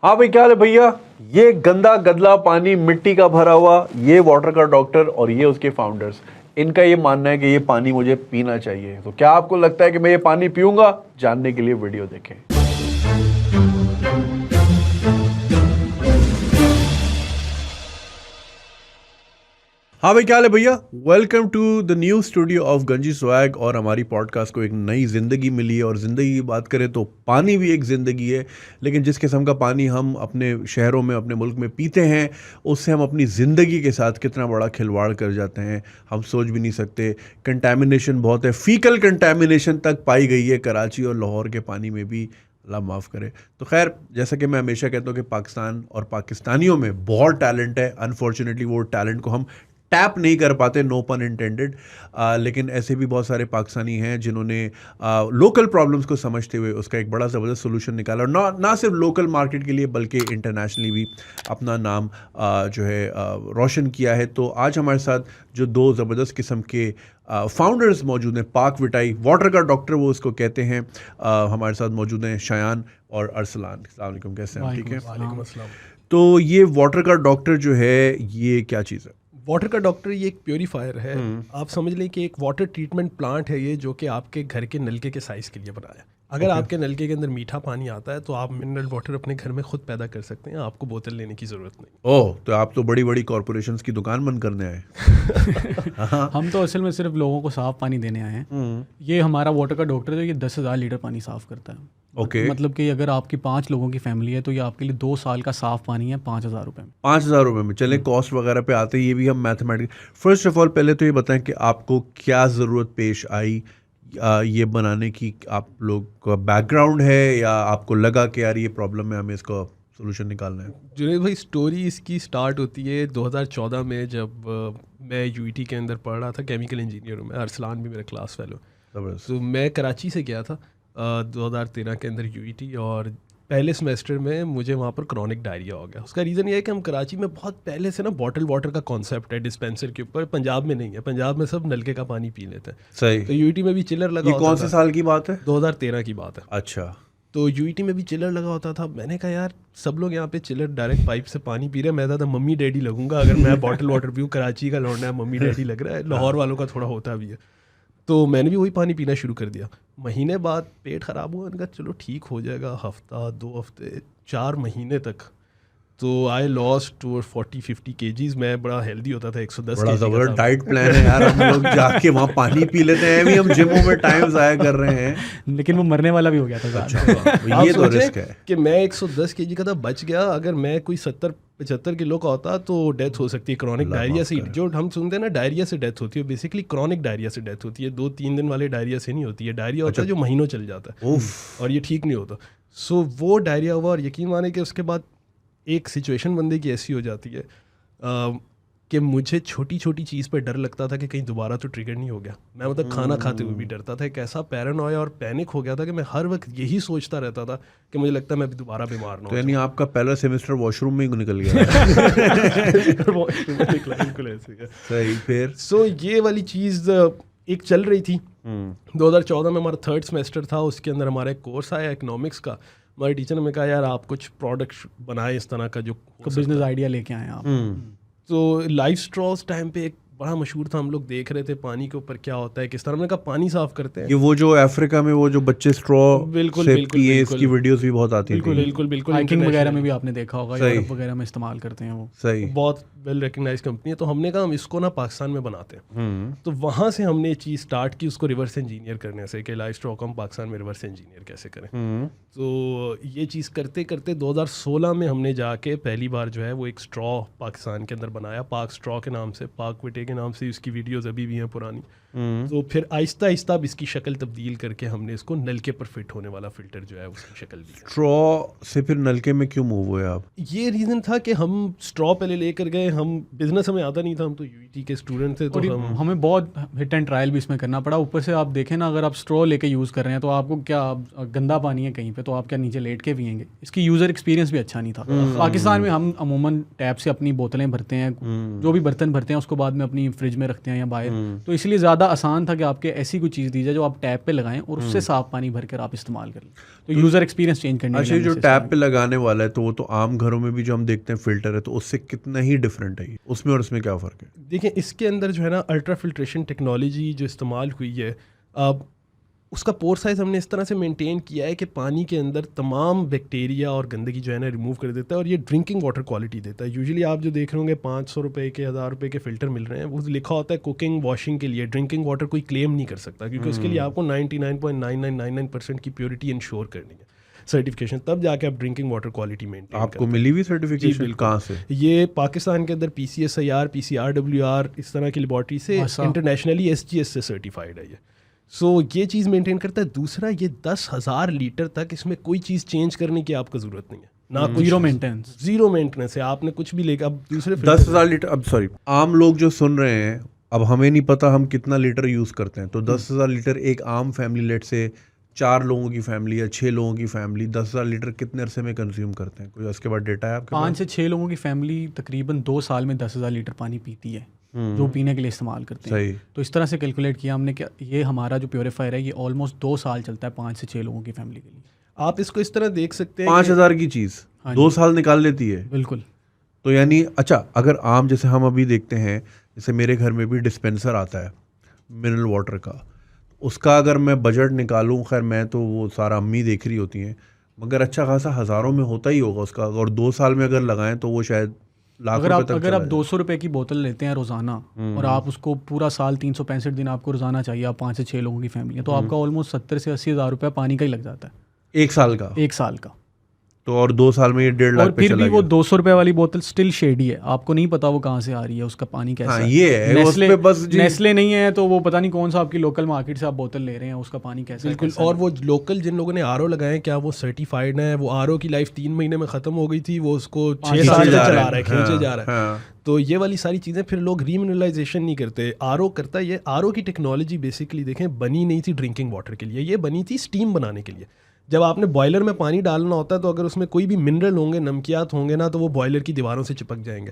हाँ भाई, क्या हाल है भैया। ये गंदा गदला पानी मिट्टी का भरा हुआ, ये वाटर का डॉक्टर और ये उसके फाउंडर्स, इनका ये मानना है कि ये पानी मुझे पीना चाहिए। तो क्या आपको लगता है कि मैं ये पानी पीऊंगा? जानने के लिए वीडियो देखें। हाँ भाई, क्या हाल है भैया। Welcome to the new studio of Ganji swag. और हमारी पॉडकास्ट को एक नई ज़िंदगी मिली है। और ज़िंदगी की बात करें तो पानी भी एक ज़िंदगी है, लेकिन जिस किस्म का पानी हम अपने शहरों में, अपने मुल्क में पीते हैं, उससे हम अपनी ज़िंदगी के साथ कितना बड़ा खिलवाड़ कर जाते हैं हम सोच भी नहीं सकते। कंटेमिनेशन बहुत है, फीकल कंटेमिनेशन तक पाई गई है कराची और लाहौर के पानी में भी। अल्लाह माफ़ करे। तो खैर, जैसा कि मैं हमेशा कहता हूँ कि पाकिस्तान और पाकिस्तानियों में बहुत टैलेंट है। अनफॉर्चुनेटली वो टैलेंट को हम टैप नहीं कर पाते, नो पन इंटेंडेड। लेकिन ऐसे भी बहुत सारे पाकिस्तानी हैं जिन्होंने लोकल प्रॉब्लम्स को समझते हुए उसका एक बड़ा ज़बरदस्त सोल्यूशन निकाला, और ना सिर्फ लोकल मार्केट के लिए बल्कि इंटरनेशनली भी अपना नाम जो है रोशन किया है। तो आज हमारे साथ जो दो ज़बरदस्त किस्म के फाउंडर्स मौजूद हैं, पाक विटाई वाटर का डॉक्टर वो उसको कहते हैं, हमारे साथ मौजूद हैं शायान और अरसलान। अस्सलाम वालेकुम, कैसे हैं? ठीक है, वालेकुम अस्सलाम। तो ये वाटर का डॉक्टर जो है, ये क्या चीज़ है? वाटर का डॉक्टर ये एक प्योरीफायर है। आप समझ लें कि एक वाटर ट्रीटमेंट प्लांट है ये, जो कि आपके घर के नलके के साइज़ के लिए बनाया है। अगर आपके नलके के अंदर मीठा पानी आता है तो आप मिनरल वाटर अपने घर में खुद पैदा कर सकते हैं, आपको बोतल लेने की ज़रूरत नहीं। ओह, तो आप तो बड़ी बड़ी कॉरपोरेशंस की दुकान बंद करने आए। हम तो असल में सिर्फ लोगों को साफ पानी देने आए हैं। ये हमारा वाटर का डॉक्टर है, ये 10,000 लीटर पानी साफ करता है। ओके। मतलब कि अगर आपकी 5 लोगों की फैमिली है तो ये आपके लिए 2 साल का साफ पानी है 5,000 रुपये में। 5,000 रुपये में। चले, कॉस्ट वगैरह पे आते हैं, ये भी हम मैथमेटिक। फर्स्ट ऑफ ऑल पहले तो ये बताएं कि आपको क्या ज़रूरत पेश आई ये बनाने की। आप लोग का बैकग्राउंड है या आपको लगा कि यार ये प्रॉब्लम है, हमें इसका सोल्यूशन निकालना है? जुनेद भाई, स्टोरी इसकी स्टार्ट होती है 2014 में, जब मैं यूईटी के अंदर पढ़ रहा था, केमिकल इंजीनियर हूँ मैं, अरसलान भी मेरा क्लास फेलो। तो मैं कराची से गया था 2013 के अंदर यूईटी, और पहले सेमेस्टर में मुझे वहाँ पर क्रॉनिक डायरिया हो गया। उसका रीज़न ये है कि हम कराची में बहुत पहले से ना बॉटल वाटर का कॉन्सेप्ट है डिस्पेंसर के ऊपर, पंजाब में नहीं है। पंजाब में सब नलके का पानी पी लेते हैं। सही। तो यूईटी में भी चिलर लगा। ये कौन से साल की बात है? 2013 की बात है। अच्छा। तो यूईटी में भी चिलर लगा होता था। मैंने कहा यार, सब लोग यहाँ पे चिलर डायरेक्ट पाइप से पानी पी रहे हैं, मैं था मम्मी डैडी लगूंगा अगर मैं बॉटल वाटर पीऊँ। कराची का लौटना है, मम्मी डैडी लग रहा है। लाहौर वालों का थोड़ा होता भी है। तो मैंने भी वही पानी पीना शुरू कर दिया। महीने बाद पेट ख़राब हुआ, उनका चलो ठीक हो जाएगा, हफ्ता 2 हफ्ते 4 महीने तक। तो आई लॉस्ट टू 40-50 kgs। मैं बड़ा हेल्दी होता था, 110 बड़ा kg का जबरदस्त था। डाइट प्लान है यार। हम लोग जाके वहाँ पानी पी लेते हैं, भी हम जिमों में टाइम ज़ाया कर रहे हैं। लेकिन वो मरने वाला भी हो गया था। आप ये तो सोचें रिस्क है कि मैं 110 kg का था, बच गया। अगर मैं कोई 70-75 किलो का होता तो डेथ हो सकती है क्रॉनिक डायरिया से। जो हम सुनते हैं ना डायरिया से डेथ होती है, बेसिकली क्रॉनिक डायरिया से डेथ होती है। 2-3 दिन वाले डायरिया से नहीं होती है। डायरिया होता है जो महीनों चल जाता है और ये ठीक नहीं होता। सो वो डायरिया हुआ, और यकीन माने कि उसके बाद एक सिचुएशन बंदे की ऐसी हो जाती है कि मुझे छोटी छोटी चीज़ पर डर लगता था कि कहीं दोबारा तो ट्रिगर नहीं हो गया। मैं मतलब खाना खाते हुए भी डरता था। एक ऐसा पैरानोया और पैनिक हो गया था कि मैं हर वक्त यही सोचता रहता था कि मुझे लगता है मैं दोबारा बीमार ना हो। तो यानी आपका पहला सेमेस्टर वॉशरूम में ही निकल गया? बिल्कुल ऐसे है। सही। फिर सो ये वाली चीज़ एक चल रही थी। 2014 में हमारा 3rd सेमेस्टर था, उसके अंदर हमारा एक कोर्स आया इकोनॉमिक्स का। हमारे टीचर ने कहा यार आप कुछ प्रोडक्ट बनाए इस तरह का जो बिजनेस आइडिया लेके आए आप। तो लाइफ स्ट्रॉ उस टाइम पे एक बड़ा मशहूर था। हम लोग देख रहे थे पानी के ऊपर क्या होता है, किस तरह। हमने कहा पानी साफ करते हैं। ये वो जो अफ्रीका में वो जो बच्चे स्ट्रॉ से पिए, इसकी वीडियोस भी बहुत आती थी। बिल्कुल हाइकिंग वगैरह में भी आपने देखा होगा, यूरोप वगैरह में इस्तेमाल करते हैं वो। सही। बहुत वेल रिकग्नाइज कंपनी है। तो हमने कहा हम इसको ना पाकिस्तान में बनाते हैं। तो वहाँ से हमने ये चीज़ स्टार्ट की, उसको रिवर्स इंजीनियर करने से, कि लाइफ स्ट्रॉ को हम पाकिस्तान में रिवर्स इंजीनियर कैसे करें। तो ये चीज़ करते करते 2016 में हमने जाके पहली बार जो है वो एक स्ट्रॉ पाकिस्तान के अंदर बनाया, पाक स्ट्रॉ के नाम से, पाक विटे के नाम से। उसकी वीडियोस अभी भी हैं पुरानी। तो फिर आहिस्ता आहिस्ता अब इसकी शक्ल तब्दील करके हमने इसको नलके पर फिट होने वाला फिल्टर जो है उसकी शक्ल दी। स्ट्रॉ से फिर नलके में क्यों मूव हुए आप? ये रीज़न था कि हम स्ट्रॉ पहले लेकर गए, हम बिजनेस हमें आता नहीं था, हम तो यूईटी के स्टूडेंट थे। तो हमें बहुत हिट एंड ट्रायल भी इसमें करना पड़ा। ऊपर से आप देखें ना, अगर आप स्ट्रॉ लेके यूज़ कर रहे हैं तो आपको क्या, गंदा पानी है कहीं पे तो आप क्या नीचे लेट के पिएंगे? इसकी यूज़र एक्सपीरियंस भी अच्छा नहीं था। पाकिस्तान में हम अमूमन टैप से अपनी बोतलें भरते हैं, जो भी बर्तन भरते हैं उसको बाद में अपनी अपनी फ्रिज में रखते हैं या बाहर, तो इसलिए ज़्यादा आसान था कि आपके ऐसी कोई चीज़ दी जाए जो आप टैप पे लगाएं और उससे साफ पानी भर कर आप इस्तेमाल कर लें। तो यूज़र एक्सपीरियंस चेंज करने अच्छा, जो टैप पे लगाने वाला है तो वो तो आम घरों में भी जो हम देखते हैं फिल्टर है, तो उससे कितना ही डिफरेंट है ये, उसमें और इसमें क्या फ़र्क है? देखिए इसके अंदर जो है ना अल्ट्रा फिल्ट्रेशन टेक्नोलॉजी जो इस्तेमाल हुई है, अब उसका पोर साइज़ हमने इस तरह से मेंटेन किया है कि पानी के अंदर तमाम बैक्टीरिया और गंदगी जो है ना रिमूव कर देता है और ये ड्रिंकिंग वाटर क्वालिटी देता है। यूजुअली आप जो देख रहे होंगे 500 रुपये के 1000 रुपये के फ़िल्टर मिल रहे हैं, वो लिखा होता है कुकिंग वॉशिंग के लिए, ड्रिंकिंग वाटर कोई क्लेम नहीं कर सकता क्योंकि उसके लिए आपको 99.9999% की प्योरिटी इंश्योर करनी है, सर्टिफिकेशन, तब जाके आप ड्रिंकिंग वाटर क्वालिटी मेंटेन आपको मिली हुई सर्टिफिकेशन कहाँ से? ये पाकिस्तान के अंदर PCSIR PCRWR इस तरह की लेबॉर्ट्री से इंटरनेशनली SGS से सर्टिफाइड है ये। सो ये चीज़ मेंटेन करता है। दूसरा, ये 10,000 लीटर तक इसमें कोई चीज़ चेंज करने की आपको ज़रूरत नहीं है, ना कुछ, जीरो मेंटेनेंस है। आपने कुछ भी लेकर अब दूसरे 10,000 लीटर, अब सॉरी, आम लोग जो सुन रहे हैं, अब हमें नहीं पता हम कितना लीटर यूज़ करते हैं, तो 10,000 लीटर एक आम फैमिली, लेट से 4 लोगों की फैमिली या 6 लोगों की फैमिली 10,000 लीटर कितने अरसे में कंज्यूम करते हैं? कोई उसके बाद डेटा है आपके पास? 5 से 6 लोगों की फैमिली तकरीबन 2 साल में 10,000 लीटर पानी पीती है जो पीने के लिए इस्तेमाल करते हैं। तो इस तरह से कैलकुलेट किया हमने कि ये हमारा जो प्योरीफायर है ये ऑलमोस्ट 2 साल चलता है 5 से 6 लोगों की फैमिली के लिए। आप इसको इस तरह देख सकते हैं 5,000 की चीज़ 2 साल निकाल लेती है। बिल्कुल। तो यानी अच्छा, अगर आम जैसे हम अभी देखते हैं, जैसे मेरे घर में भी डिस्पेंसर आता है मिनरल वाटर का, उसका अगर मैं बजट निकालूं, खैर मैं तो वो सारा अम्मी देख रही होती हैं, मगर अच्छा खासा हज़ारों में होता ही होगा उसका, और 2 साल में अगर लगाएं तो वो शायद लाख रुपए तक अगर आप 200 रुपये की बोतल लेते हैं रोज़ाना और आप उसको पूरा साल 365 दिन आपको रोज़ाना चाहिए, आप 5 से 6 लोगों की फैमिली है, तो आपका ऑलमोस्ट 70 से 80 हज़ार रुपया पानी का ही लग जाता है 1 साल का। 1 साल का। तो और 2 साल में ये 1.5 लाख और फिर भी वो 200 रुपये वाली बोतल स्टिल शेडी है, आपको नहीं पता वो कहाँ से आ रही है, उसका पानी कैसा हाँ, है। ये है नेस्ले, बस नेस्ले नहीं है तो वो पता नहीं कौन सा आपकी लोकल मार्केट से आप बोतल ले रहे हैं, उसका पानी कैसा बिल्कुल। और वो लोकल जिन लोगों ने RO लगाए, क्या वो सर्टिफाइड है? वो RO की लाइफ 3 महीने में ख़त्म हो गई थी, वो उसको 6 साल से चला रहा है, खींचे जा रहा है। तो ये वाली सारी चीज़ें फिर लोग रीमिनरलाइजेशन नहीं करते। RO करता है ये। RO की टेक्नोलॉजी बेसिकली देखें बनी नहीं थी ड्रिंकिंग वाटर के लिए, ये बनी थी स्टीम बनाने के लिए। जब आपने बॉयलर में पानी डालना होता है तो अगर उसमें कोई भी मिनरल होंगे, नमकियात होंगे ना, तो वो बॉयलर की दीवारों से चिपक जाएंगे।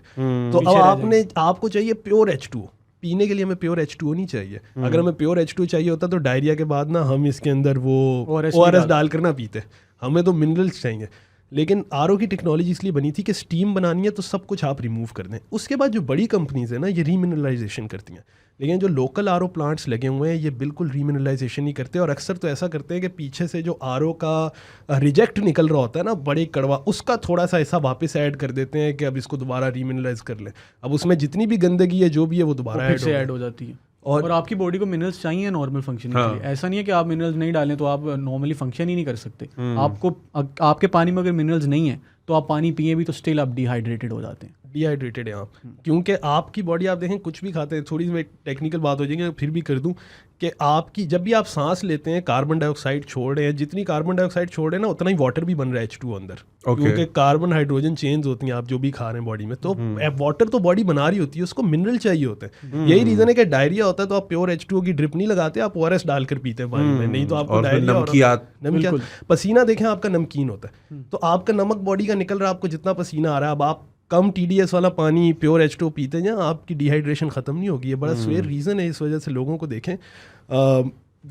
तो अब आपको चाहिए प्योर H2O पीने के लिए, हमें प्योर H2O नहीं चाहिए। अगर हमें प्योर H2O चाहिए होता तो डायरिया के बाद ना हम इसके अंदर वो ORS डाल कर ना पीते, हमें तो मिनरल्स चाहिए। लेकिन RO की टेक्नोलॉजी इसलिए बनी थी कि स्टीम बनानी है तो सब कुछ आप रिमूव कर दें। उसके बाद जो बड़ी कंपनीज है ना, ये रीमिनरलाइजेशन करती हैं, लेकिन जो लोकल RO प्लांट्स लगे हुए हैं ये बिल्कुल रीमिनरलाइजेशन नहीं करते। और अक्सर तो ऐसा करते हैं कि पीछे से जो RO का रिजेक्ट निकल रहा होता है ना, बड़े कड़वा, उसका थोड़ा सा ऐसा वापस ऐड कर देते हैं कि अब इसको दोबारा रीमिनरलाइज कर लें। अब उसमें जितनी भी गंदगी है जो भी है वो दोबारा ऐड हो जाती है। और आपकी बॉडी को मिनरल्स चाहिए नॉर्मल फंक्शनिंग के लिए। ऐसा नहीं है कि आप मिनरल्स नहीं डालें तो आप नॉर्मली फंक्शन ही नहीं कर सकते। आपको आपके पानी में अगर मिनरल्स नहीं है तो आप पानी पिए भी तो स्टिल आप डिहाइड्रेटेड हो जाते हैं। डिहाइड्रेटेड हैं आप, क्योंकि आपकी बॉडी, आप देखें कुछ भी खाते हैं, थोड़ी सी टेक्निकल बात हो जाएगी फिर भी कर दूं कि आपकी जब भी आप सांस लेते हैं कार्बन डाइऑक्साइड छोड़ रहे हैं, जितनी कार्बन डाइऑक्साइड छोड़ रहे हैं ना उतना ही वाटर भी बन रहा है H2O अंदर, क्योंकि कार्बन हाइड्रोजन चेंज होती हैं आप जो भी खा रहे हैं बॉडी में। तो वाटर तो बॉडी बना रही होती है, उसको मिनरल चाहिए होते हैं। यही रीजन है कि डायरिया होता है तो आप प्योर H2O की ड्रिप नहीं लगाते, आप ORS डालकर पीते हैं पानी में, नहीं तो आपको डायरिया, नमकीन, पसीना देखें आपका नमकीन होता है, तो आपका नमक बॉडी का निकल रहा है, आपको जितना पसीना आ रहा है, अब आप कम TDS वाला पानी प्योर H2O पीते हैं, आपकी डिहाइड्रेशन ख़त्म नहीं होगी। ये बड़ा स्वेयर रीज़न है, इस वजह से लोगों को देखें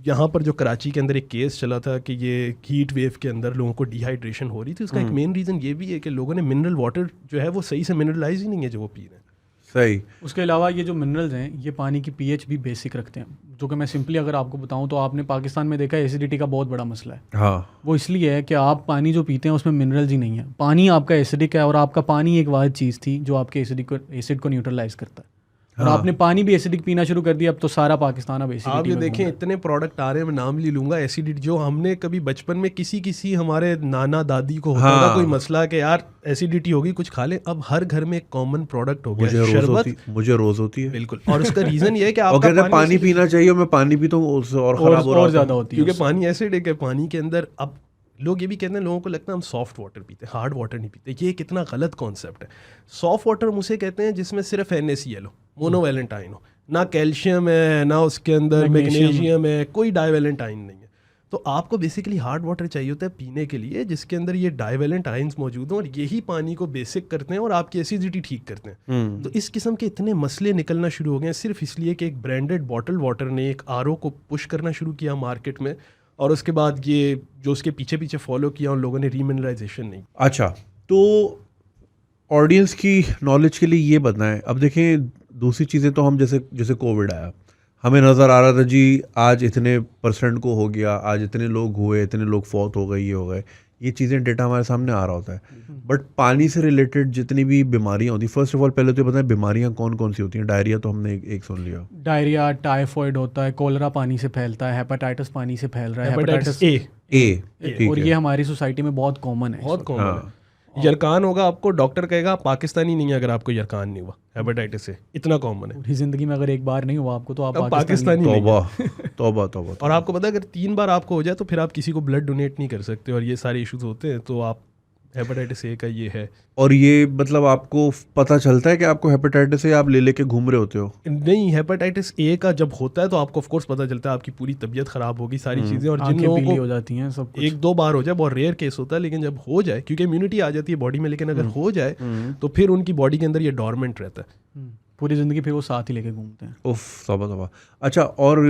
यहाँ पर जो कराची के अंदर एक केस चला था कि ये हीट वेव के अंदर लोगों को डिहाइड्रेशन हो रही थी, उसका एक मेन रीज़न ये भी है कि लोगों ने मिनरल वाटर जो है वो सही से मिनरलाइज ही नहीं है जो वो पी रहे हैं। सही। उसके अलावा ये जो मिनरल्स हैं ये पानी की pH भी बेसिक रखते हैं, जो कि मैं सिंपली अगर आपको बताऊं तो आपने पाकिस्तान में देखा है एसिडिटी का बहुत बड़ा मसला है। हाँ, वो इसलिए है कि आप पानी जो पीते हैं उसमें मिनरल्स ही नहीं है, पानी आपका एसिडिक है, और आपका पानी एक वाहिद चीज़ थी जो आपके एसिड को न्यूट्रलाइज करता है। और आपने पानी भी एसिडिक पीना शुरू कर दिया, अब तो सारा पाकिस्तान अब एसिडिटी आप ये देखें इतने प्रोडक्ट आ रहे हैं, मैं नाम नहीं लूंगा, एसिडिटी जो हमने कभी बचपन में किसी हमारे नाना दादी को होता था कोई मसला कि यार एसिडिटी होगी कुछ खा ले, अब हर घर में एक कॉमन प्रोडक्ट हो गया शरबत। मुझे रोज होती है। बिल्कुल। और उसका रीजन ये है कि आपका पानी पीना चाहिए, मैं पानी पीता हूँ और खराब और ज्यादा होती है क्योंकि पानी एसिडिक है पानी के अंदर। अब लोग ये भी कहते हैं, लोगों को लगता है हम सॉफ्ट वाटर पीते हैं, हार्ड वाटर नहीं पीते। ये कितना गलत कॉन्सेप्ट है। सॉफ्ट वाटर हम उसे कहते हैं जिसमें सिर्फ NaCl हो, मोनोवैलेंटाइन हो, ना कैल्शियम है ना उसके अंदर मैग्नीशियम है, कोई डाइवैलेंटाइन नहीं है। तो आपको बेसिकली हार्ड वाटर चाहिए होता है पीने के लिए, जिसके अंदर ये डाइवेलेंट आयंस मौजूद हैं और यही पानी को बेसिक करते हैं और आपकी एसिडिटी ठीक करते हैं। तो इस किस्म के इतने मसले निकलना शुरू हो गए हैं सिर्फ इसलिए कि एक ब्रांडेड बॉटल वाटर ने एक आरओ को पुश करना शुरू किया मार्केट में, और उसके बाद ये जो उसके पीछे पीछे फॉलो किया उन लोगों ने रीमिनरलाइजेशन नहीं। अच्छा, तो ऑडियंस की नॉलेज के लिए ये बताएं, अब देखें दूसरी चीज़ें तो हम जैसे कोविड आया, हमें नज़र आ रहा था जी आज इतने % को हो गया, आज इतने लोग हुए, इतने लोग फौत हो गए, ये हो गए, ये चीज़ें डेटा हमारे सामने आ रहा होता है। बट पानी से रिलेटेड जितनी भी बीमारियां होती, फर्स्ट ऑफ ऑल पहले तो ये बताएं बीमारियां कौन कौन सी होती हैं। डायरिया तो हमने एक सुन लिया, डायरिया, टाइफॉइड होता है, कोलरा पानी से फैलता है, हेपेटाइटिस पानी से फैल रहा है, हेपेटाइटिस ए, और ये हमारी सोसाइटी में बहुत कॉमन है। बहुत कॉमन है। यरकान होगा आपको, डॉक्टर कहेगा आप पाकिस्तानी नहीं है अगर आपको यरकान नहीं हुआ, हेपेटाइटिस से इतना कॉमन है। पूरी जिंदगी में अगर एक बार नहीं हुआ आपको तो आप पाकिस्तानी नहीं है। तौबा। और आपको पता है अगर 3 बार आपको हो जाए तो फिर आप किसी को ब्लड डोनेट नहीं कर सकते, और ये सारे इश्यूज होते हैं। तो आप हेपेटाइटिस ए का ये है। और ये मतलब आपको पता चलता है कि आपको हेपेटाइटिस है, आप ले लेके घूम रहे होते हो? नहीं, हेपेटाइटिस ए का जब होता है तो आपको ऑफ कोर्स पता चलता है, आपकी पूरी तबीयत खराब होगी, सारी चीजें, और जिन लोगों को हो जाती हैं सब कुछ। 1-2 बार हो जाए बहुत रेयर केस होता है, लेकिन जब हो जाए क्योंकि इम्यूनिटी आ जाती है बॉडी में, लेकिन अगर हो जाए तो फिर उनकी बॉडी के अंदर ये डॉर्मेंट रहता है पूरी ज़िंदगी, फिर वो साथ ही लेके घूमते हैं। उफ, तौबा। अच्छा, और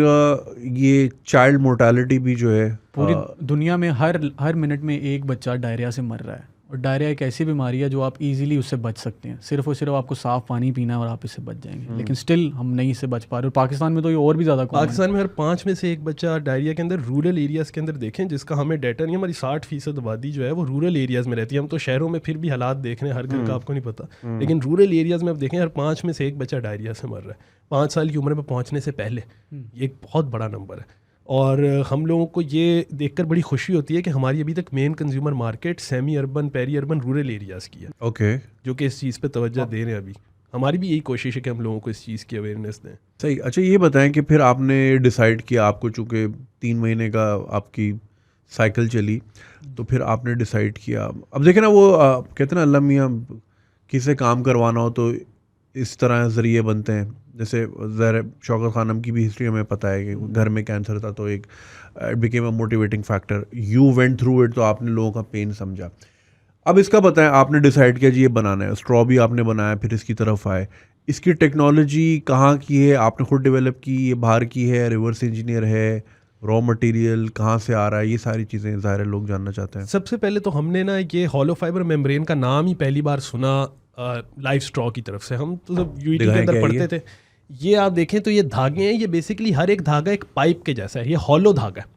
ये चाइल्ड मोर्टालिटी भी जो है पूरी दुनिया में हर मिनट में एक बच्चा डायरिया से मर रहा है। और डायरिया एक ऐसी बीमारी है जो आप इजीली उससे बच सकते हैं, सिर्फ और सिर्फ आपको साफ पानी पीना है और आप इससे बच जाएंगे। लेकिन स्टिल हम नहीं इससे बच पा रहे। और पाकिस्तान में तो ये और भी ज़्यादा कॉमन है। पाकिस्तान में हर 5 में से एक बच्चा डायरिया के अंदर रूरल एरियाज़ के अंदर देखें, जिसका हमें डाटा नहीं, हमारी 60% आबादी जो है वो रूरल एरियाज़ में रहती है। हम तो शहरों में फिर भी हालात देख रहे हैं, हर घर का आपको नहीं पता, लेकिन रूरल एरियाज़ में आप देखें हर 5 में से एक बच्चा डायरिया से मर रहा है 5 साल की उम्र में पहुँचने से पहले। ये एक बहुत बड़ा नंबर है। और हम लोगों को ये देखकर बड़ी खुशी होती है कि हमारी अभी तक main consumer market semi urban, peri urban, rural areas की है। ओके, जो कि इस चीज़ पे तवज्जो दे रहे हैं। अभी हमारी भी यही कोशिश है कि हम लोगों को इस चीज़ की अवेयरनेस दें। सही। अच्छा, ये बताएं कि फिर आपने डिसाइड किया, आपको चूँकि 3 महीने का आपकी साइकिल चली, तो फिर आपने डिसाइड किया। अब देखें ना, वो कहते हैं ना अल्लाह मियाँ किसी से काम करवाना हो तो इस तरह ज़रिए बनते हैं। जैसे ज़हर शौकत खानम की भी हिस्ट्री हमें पता है कि घर में कैंसर था, तो एक it became a motivating factor, you went through it, तो आपने लोगों का पेन समझा। अब इसका बताएं, आपने डिसाइड किया जी ये बनाना है, स्ट्रॉ भी आपने बनाया, फिर इसकी तरफ आए। इसकी टेक्नोलॉजी कहाँ की है, आपने खुद डेवलप की, ये बाहर की है, रिवर्स इंजीनियर है, रॉ मटेरियल कहाँ से आ रहा है, ये सारी चीज़ें ज़ाहिर है लोग जानना चाहते हैं। सबसे पहले तो हमने ना ये हॉलो फाइबर मेम्ब्रेन का नाम ही पहली बार सुना लाइफ स्ट्रॉ की तरफ से। हम तो जब यूईटी के अंदर पढ़ते थे, ये आप देखें तो ये धागे हैं, ये बेसिकली हर एक धागा एक पाइप के जैसा है। ये हॉलो धागा है।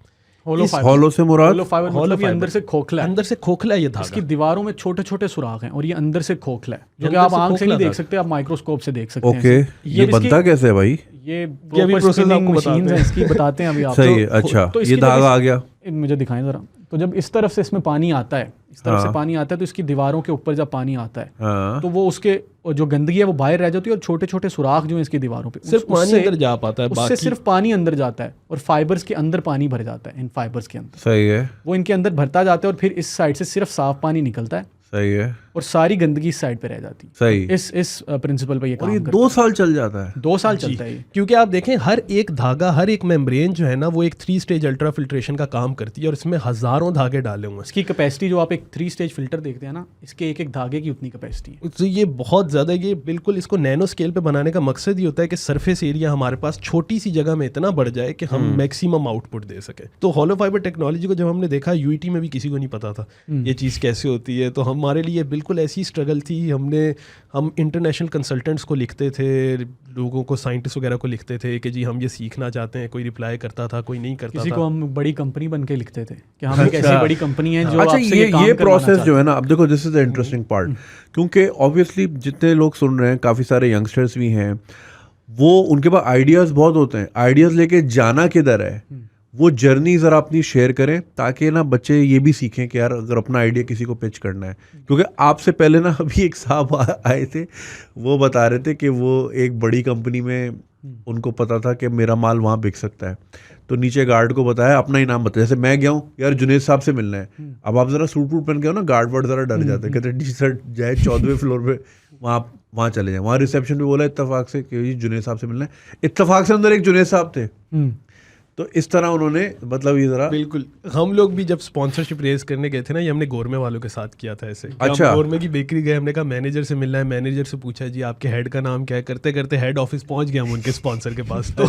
हॉलो से मुराद हॉलो फाइबर मतलब ये अंदर से खोखला है। अंदर से खोखला है ये धागा। इसकी दीवारों में छोटे छोटे सुराख हैं और ये अंदर से खोखला है, जो कि आप आंख से नहीं देख सकते, आप माइक्रोस्कोप से देख सकते हैं। ओके, ये बनता कैसे है भाई? ये प्रॉपर स्पिनिंग मशीन्स हैं इसकी, बताते हैं अभी आपको। सही है। अच्छा, ये धागा आ गया, मुझे दिखाएं जरा। तो जब इस तरफ से इसमें पानी आता है, इस तरफ से पानी आता है, तो इसकी दीवारों के ऊपर जब पानी आता है तो वो उसके जो गंदगी है वो बाहर रह जाती है, और छोटे छोटे सुराख जो हैं इसकी दीवारों पे, सिर्फ पानी अंदर जा पाता है, उससे सिर्फ पानी अंदर जाता है और फाइबर्स के अंदर पानी भर जाता है। इन फाइबर्स के अंदर सही है, वो इनके अंदर भरता जाता है, और फिर इस साइड से सिर्फ साफ पानी निकलता है। सही है, और सारी गंदगी इस साइड पे रह जाती है। सही। इस प्रिंसिपल पे ये काम करता है। 2 साल चल जाता है। 2 साल चलता है। क्योंकि आप देखें हर एक धागा, हर एक मेम्ब्रेन जो है ना, वो एक 3 स्टेज अल्ट्रा फिल्ट्रेशन का काम करती है, और इसमें हजारों धागे डाले हुए हैं। इसकी कैपेसिटी जो आप एक 3 स्टेज फिल्टर देखते हैं ना, इसके एक एक धागे की उतनी कैपेसिटी है। तो ये बहुत ज़्यादा, ये बिल्कुल इसको नैनो स्केल पे बनाने का मकसद ही होता है कि सरफेस एरिया हमारे पास छोटी सी जगह में इतना बढ़ जाए कि हम मैक्सिमम आउटपुट दे सकें। तो हॉलो फाइबर टेक्नोलॉजी को जब हमने देखा, यूईटी में भी किसी को नहीं पता था ये चीज़ कैसे होती है, तो हमारे लिए बिल्कुल ऐसी स्ट्रगल थी। हम इंटरनेशनल कंसल्टेंट्स को लिखते थे, लोगों को, साइंटिस्ट वगैरह को लिखते थे कि जी हम ये सीखना चाहते हैं। कोई रिप्लाई करता था, कोई नहीं करता था। किसी को हम बड़ी कंपनी बन के लिखते थे कि हम एक ऐसी बड़ी कंपनी है जो अच्छा, आपसे ये प्रोसेस जो है ना, अब देखो this is the interesting part, क्योंकि ऑब्वियसली जितने लोग सुन रहे हैं, काफ़ी सारे यंगस्टर्स भी हैं, वो उनके पास आइडियाज़ बहुत होते हैं। आइडियाज़ लेके जाना किधर है, वो जर्नी ज़रा अपनी शेयर करें, ताकि ना बच्चे ये भी सीखें कि यार अगर अपना आइडिया किसी को पिच करना है। क्योंकि आपसे पहले ना अभी एक साहब आए थे, वो बता रहे थे कि वो एक बड़ी कंपनी में उनको पता था कि मेरा माल वहाँ बिक सकता है, तो नीचे गार्ड को बताया, अपना ही नाम बताया। जैसे मैं गया हूँ, यार जुनेद साहब से मिलना है, अब आप ज़रा सूट वूट पहन के हो ना, गार्ड वार्ड ज़रा डर जाते हैं, कहते हैं टी शर्ट जाए 14वें फ्लोर पे, वहाँ चले जाए। वहाँ रिसेप्शन पे बोला इत्तेफाक से कि जी जुनेद साहब से मिलना है। इत्तेफाक से अंदर एक जुनेद साहब थे, तो इस तरह उन्होंने मतलब ये जरा बिल्कुल, हम लोग भी जब स्पॉन्सरशिप रेज करने गए थे ना, ये हमने गोरमे वालों के साथ किया था ऐसे। अच्छा। हम गोरमे की बेकरी गए, हमने कहा मैनेजर से मिलना है, मैनेजर से पूछा जी आपके हेड का नाम क्या है, करते करते हेड ऑफिस पहुंच गए हम उनके स्पॉन्सर के पास। तो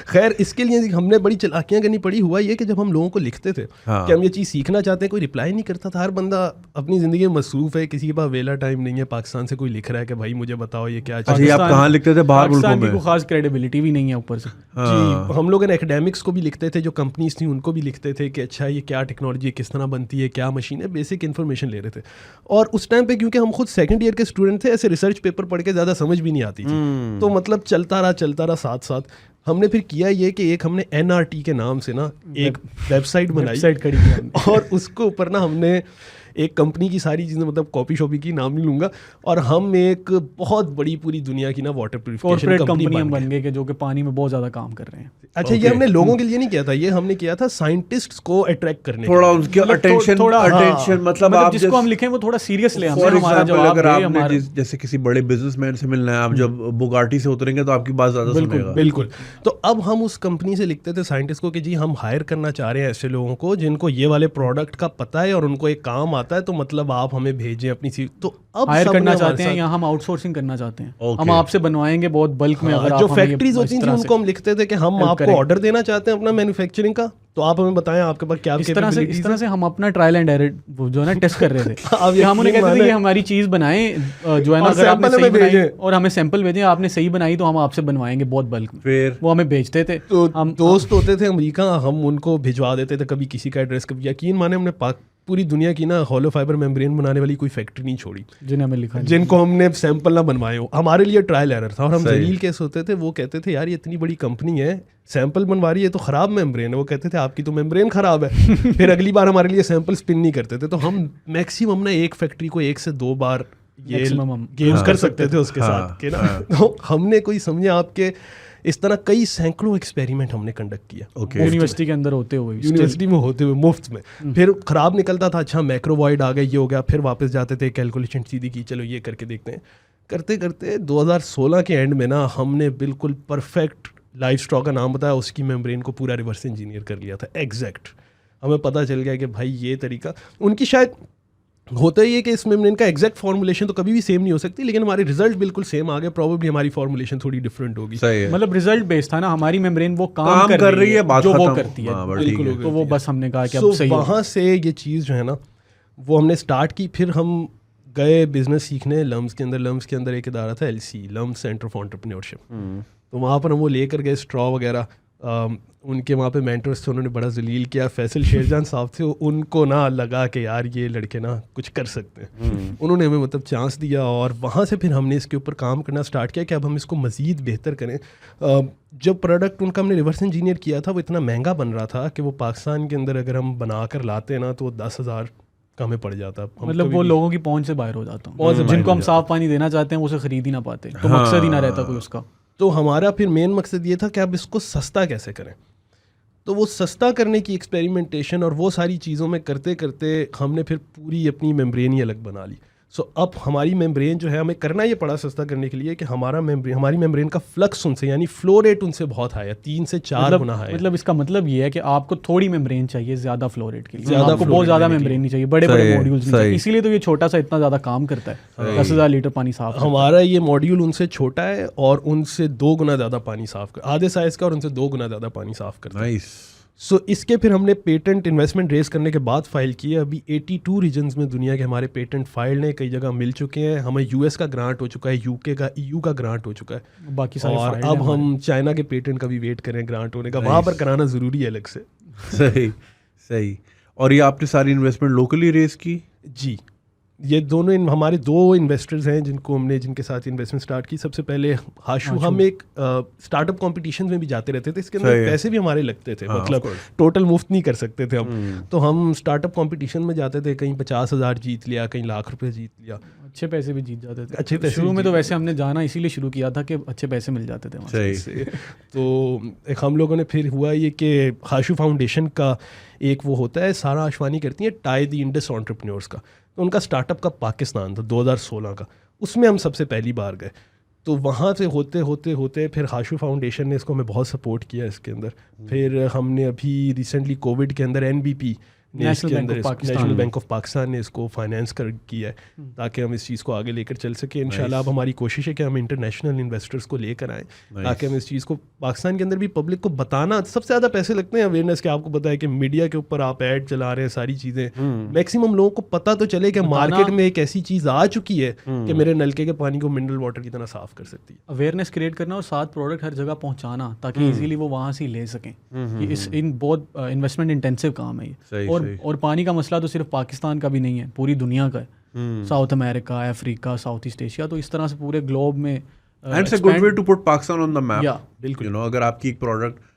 खैर इसके लिए हमने बड़ी चालाकियां करनी पड़ी। हुआ ये कि जब हम लोगों को लिखते थे कि हम ये चीज़ सीखना चाहते हैं, कोई रिप्लाई नहीं करता था। हर बंदा अपनी ज़िंदगी में मसरूफ़ है, किसी के पास वेला टाइम नहीं है। पाकिस्तान से कोई लिख रहा है कि भाई मुझे बताओ ये क्या चीज़ है। आप कहाँ लिखते थे? बाहर मुल्कों में? कोई खास क्रेडिबिलिटी भी नहीं है ऊपर से। जी, हम लोग एकेडमिक्स को भी लिखते थे, जो कंपनीज थी उनको भी लिखते थे कि अच्छा ये क्या टेक्नोलॉजी है, किस तरह बनती है, क्या मशीन है, बेसिक इन्फॉर्मेशन ले रहे थे। और उस टाइम पे क्योंकि हम खुद सेकंड ईयर के स्टूडेंट थे, ऐसे रिसर्च पेपर पढ़ के ज़्यादा समझ भी नहीं आती थी। तो मतलब चलता रहा साथ साथ। हमने फिर किया ये कि एक हमने NRT के नाम से ना एक वेबसाइट बनाई और उसके ऊपर ना हमने एक कंपनी की सारी चीज़ें, मतलब कॉपी शॉपी की नाम नहीं लूँगा, और हम एक बहुत बड़ी पूरी दुनिया की ना वाटर प्यूरिफिकेशन कंपनी बन गए कि जो कि पानी में बहुत ज़्यादा काम कर रहे हैं। अच्छा, ये हमने लोगों के लिए नहीं किया था, ये हमने किया था साइंटिस्ट्स को अट्रैक्ट करने, थोड़ा उनके अटेंशन, मतलब आप जिसको हम लिखें वो थोड़ा सीरियस ले। फॉर एग्जांपल अगर आपने जैसे किसी बड़े बिजनेसमैन से मिलना है, आप जब बुगाटी से उतरेंगे तो आपकी बात ज़्यादा सुनेगा। बिल्कुल। तो अब हम उस कंपनी से लिखते थे साइंटिस्ट को कि जी हम हायर करना चाह रहे हैं ऐसे लोगों को जिनको ये वाले प्रोडक्ट का पता है और उनको एक काम आता है, तो मतलब आप हमें भेजें अपनी सी। तो अब हायर करना चाहते हैं या हम आउटसोर्सिंग करना चाहते हैं, हम आपसे बनवाएंगे बहुत बल्क में। अगर जो फैक्ट्रीज होती थी उनको हम लिखते थे कि हम आपको ऑर्डर देना चाहते हैं अपना मैन्युफैक्चरिंग का, तो आप हमें बताएं आपके पास क्या कैपेबिलिटीज। इस तरह से हम अपना ट्रायल एंड एरर जो है ना टेस्ट कर रहे थे। अब हम उन्हें कहते थे कि हमारी चीज़ बनाएं जो है ना, अगर आपने सही बनाई और हमें सैंपल भेजें, आपने सही बनाई तो हम आपसे बनवाएंगे बहुत बल्क में। फिर वो हमें भेजते थे। तो हम दोस्त होते थे अमेरिका, हम उनको भिजवा देते थे, कभी किसी का एड्रेस, कभी यकीन माने हमने पूरी दुनिया की ना हॉलो फाइबर मेम्ब्रेन बनाने वाली कोई फैक्ट्री नहीं छोड़ी जिन्हें हमें लिखा, जिनको हमने सैंपल ना बनवाए हो। हमारे लिए ट्रायल एरर था। और हम जलील केस होते थे, वो कहते थे यार ये इतनी बड़ी कंपनी है, सैंपल बनवा रही है तो ख़राब मेम्ब्रेन है। वो कहते थे आपकी तो मेम्ब्रेन ख़राब है। फिर अगली बार हमारे लिए सैंपल स्पिन नहीं करते थे। तो हम मैक्सिमम ना एक फैक्ट्री को 1 से 2 बार ये गेम्स कर सकते थे उसके साथ के ना। तो हमने कोई समझे आपके इस तरह कई सैकड़ों एक्सपेरिमेंट हमने कंडक्ट किया यूनिवर्सिटी के अंदर होते हुए मुफ्त में। फिर ख़राब निकलता था, अच्छा माइक्रोवॉइड आ गया, ये हो गया, फिर वापस जाते थे, कैलकुलेशन सीधी की, चलो ये करके देखते हैं। करते करते 2016 के एंड में ना हमने बिल्कुल परफेक्ट लाइफ स्टॉक का नाम बताया, उसकी मेम्ब्रेन को पूरा रिवर्स इंजीनियर कर लिया था एग्जैक्ट। हमें पता चल गया कि भाई ये तरीका उनकी शायद होता ही है कि इस मेम्ब्रेन का एग्जैक्ट फॉर्मुलेशन तो कभी भी सेम नहीं हो सकती, लेकिन हमारे रिजल्ट बिल्कुल सेम आ गए। प्रॉब्ली हमारी फॉर्मुलेशन थोड़ी डिफरेंट होगी। मतलब रिजल्ट बेस्ड था ना, हमारी मेम्ब्रेन वो काम कर रही है जो वो करती है। बिल्कुल। तो वो बस हमने कहा कि अब सही है। वहाँ से ये चीज़ जो है ना वो हमने स्टार्ट की। फिर हम गए बिजनेस सीखने लम्स के अंदर। लम्स के अंदर एक इदारा था LC, LUMS centre for entrepreneurship. तो वहाँ पर हम वो लेकर गए स्ट्रॉ वगैरह। उनके वहाँ पे मेंटर्स थे, उन्होंने बड़ा जलील किया। फैसल शेरजान साहब थे, उनको ना लगा कि यार ये लड़के ना कुछ कर सकते हैं। उन्होंने हमें मतलब चांस दिया और वहाँ से फिर हमने इसके ऊपर काम करना स्टार्ट किया कि अब हम इसको मज़ीद बेहतर करें। जब प्रोडक्ट उनका हमने रिवर्स इंजीनियर किया था, वो इतना महंगा बन रहा था कि वो पाकिस्तान के अंदर अगर हम बना कर लाते ना तो 10,000 का हमें पड़ जाता। मतलब वो लोगों की पहुँच से बाहर हो जाता, जिनको हम साफ़ पानी देना चाहते हैं वो उसे ख़रीद ही ना पाते, तो मकसद ही ना रहता कोई उसका। तो हमारा फिर मेन मकसद ये था कि अब इसको सस्ता कैसे करें। तो वो सस्ता करने की एक्सपेरिमेंटेशन और वो सारी चीज़ों में करते करते हमने फिर पूरी अपनी मेम्ब्रेन ही अलग बना ली। सो अब हमारी मेम्ब्रेन जो है, हमें करना ये पड़ा सस्ता करने के लिए कि हमारी मेम्ब्रेन का फ्लक्स उनसे यानी फ्लो रेट उनसे बहुत हाई है, 3 से 4 गुना हाई। मतलब इसका मतलब ये है कि आपको थोड़ी मेम्ब्रेन चाहिए ज़्यादा फ्लो रेट के लिए, आपको बहुत ज़्यादा मेम्ब्रेन नहीं चाहिए, बड़े बड़े मॉड्यूल्स नहीं चाहिए। इसीलिए तो ये छोटा सा इतना ज़्यादा काम करता है, 10,000 लीटर पानी साफ। हमारा ये मॉड्यूल उनसे छोटा है और उनसे 2 गुना ज़्यादा पानी साफ कर, आधे साइज़ का, और उनसे 2 गुना ज़्यादा पानी साफ करता है। सो इसके फिर हमने पेटेंट इन्वेस्टमेंट रेस करने के बाद फाइल किए। अभी 82 रीजन्स में दुनिया के हमारे पेटेंट फाइल्ड हैं, कई जगह मिल चुके हैं। हमें US का ग्रांट हो चुका है, UK का, EU का ग्रांट हो चुका है, बाकी सारे और अब हम चाइना के पेटेंट का भी वेट करें ग्रांट होने का। वहाँ पर कराना ज़रूरी है अलग से। सही। और ये आपने सारी इन्वेस्टमेंट लोकली रेस की? जी, ये दोनों हमारे 2 इन्वेस्टर्स हैं जिनके साथ इन्वेस्टमेंट स्टार्ट की। सबसे पहले हाशू। हम एक स्टार्टअप कॉम्पिटिशन में भी जाते रहते थे, इसके अंदर पैसे भी हमारे लगते थे, मतलब टोटल मुफ्त नहीं कर सकते थे हम। तो हम स्टार्टअप कॉम्पिटिशन में जाते थे, कहीं 50,000 जीत लिया, कहीं लाख रुपए जीत लिया, अच्छे पैसे भी जीत जाते थे। अच्छे पैसे शुरू में तो वैसे हमने जाना इसीलिए शुरू किया था कि अच्छे पैसे मिल जाते थे वहाँ से। तो एक हम लोगों ने फिर हुआ ये कि हाशू फाउंडेशन का एक वो होता है, सारा आशवानी करती है, टाई द इंडस एंटरप्रेन्योर्स का। तो उनका स्टार्टअप का पाकिस्तान था 2016 का, उसमें हम सबसे पहली बार गए। तो वहाँ से होते होते होते फिर हाशु फाउंडेशन ने इसको हमें बहुत सपोर्ट किया इसके अंदर। फिर हमने अभी रिसेंटली कोविड के अंदर NBP ने इसके अंदर नेशनल बैंक ऑफ पाकिस्तान ने इसको फाइनेंस कर किया है ताकि हम इस चीज़ को आगे लेकर चल सके। इंशाल्लाह अब हमारी कोशिश है कि हम इंटरनेशनल इन्वेस्टर्स को लेकर आएँ ताकि हम इस चीज़ को पाकिस्तान के अंदर भी पब्लिक को बताना। सबसे ज़्यादा पैसे लगते हैं अवेयरनेस के, आपको पता है कि मीडिया के ऊपर आप ऐड चला रहे हैं, सारी चीज़ें मैक्सिमम लोगों को पता तो चले कि मार्केट में एक ऐसी चीज़ आ चुकी है कि मेरे नलके के पानी को मिनरल वाटर की तरह साफ़ कर सकती है। अवेयरनेस क्रिएट करना और साथ प्रोडक्ट हर जगह पहुंचाना ताकि इजीली वो वहाँ से ले सकें। इन बहुत इन्वेस्टमेंट इंटेंसिव काम है ये। और पानी का मसला तो सिर्फ पाकिस्तान का भी नहीं है, पूरी दुनिया का है। South America, Africa, South East Asia, तो इस तरह से पूरे ग्लोब में and it's a good way to put Pakistan on the map. बिल्कुल, यू नो, अगर आपकी एक प्रोडक्ट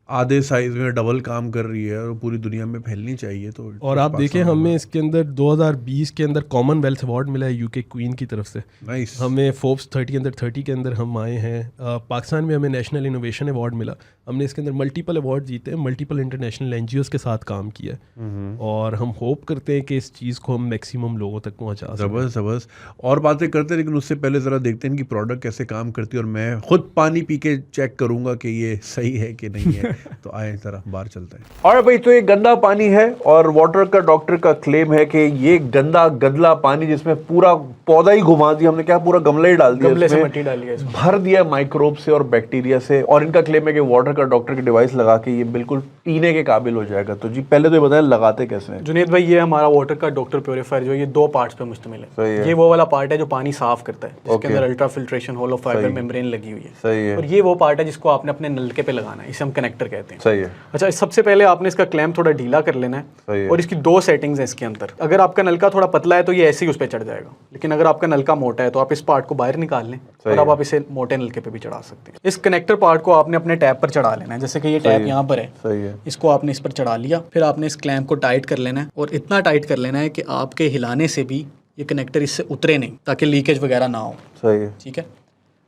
आधे साइज में डबल काम कर रही है और पूरी दुनिया में फैलनी चाहिए तो। और आप देखें हमें इसके अंदर 2020 के अंदर कॉमनवेल्थ अवार्ड मिला है UK क्वीन की तरफ से। नाइस। हमें फोर्ब्स 30 अंदर 30 के अंदर हम आए हैं। पाकिस्तान में हमें नेशनल इनोवेशन अवार्ड मिला। हमने इसके अंदर मल्टीपल अवार्ड जीते हैं, मल्टीपल इंटरनेशनल NGOs के साथ काम किया है और हम होप करते हैं कि इस चीज़ को हम मैक्सिमम लोगों तक पहुँचा सकें। ज़बरदस्त और बातें करते हैं, लेकिन उससे पहले ज़रा देखते हैं कि प्रोडक्ट कैसे काम करती है और मैं खुद पानी पी के चेक करूँगा कि ये सही है कि नहीं है। तो आए ज़रा बाहर चलते हैं। और भाई, तो ये गंदा पानी है और वाटर का डॉक्टर का क्लेम है कि ये गंदा गदला पानी जिसमें पूरा पौधा ही घुमा दिया हमने, क्या पूरा गमला ही डाल दिया, गमले से मट्टी डाली है, भर दिया माइक्रोब से और बैक्टीरिया से। और इनका क्लेम है कि वाटर का डॉक्टर की डिवाइस लगा के ये बिल्कुल पीने के काबिल हो जाएगा। तो जी पहले तो ये बताएं लगाते कैसे हैं? जुनेद भाई, ये हमारा वाटर का डॉक्टर प्योरीफायर जो ये 2 पार्ट्स पे मुश्तमिल है। ये वो वाला पार्ट है जो पानी साफ करता है, जिसके अंदर अल्ट्रा फिल्ट्रेशन होलो फाइबर मेम्ब्रेन लगी हुई है। सही है। और ये वो पार्ट है जिसको आपने अपने नलके पे लगाना है, इसे हम कनेक्टर कहते हैं। सही है। अच्छा, सबसे पहले आपने इसका क्लैंप थोड़ा ढीला कर लेना है और इसकी 2 सेटिंग्स हैं इसके अंदर। अगर आपका नलका थोड़ा पतला है तो ये ऐसे ही उस पर चढ़ जाएगा, लेकिन अगर आपका नलका मोटा है तो आप इस पार्ट को बाहर निकाल लें और अब आप इसे मोटे नलके पे भी चढ़ा सकते हैं। इस कनेक्टर पार्ट को आपने अपने टैप पर चढ़ा लेना है, जैसे कि ये टैप यहाँ पर है। सही है। इसको आपने इस पर चढ़ा लिया, फिर आपने इस क्लैंप को टाइट कर लेना है और इतना टाइट कर लेना है कि आपके हिलाने से भी ये कनेक्टर इससे उतरे नहीं, ताकि लीकेज वगैरह ना हो। सही है। ठीक है।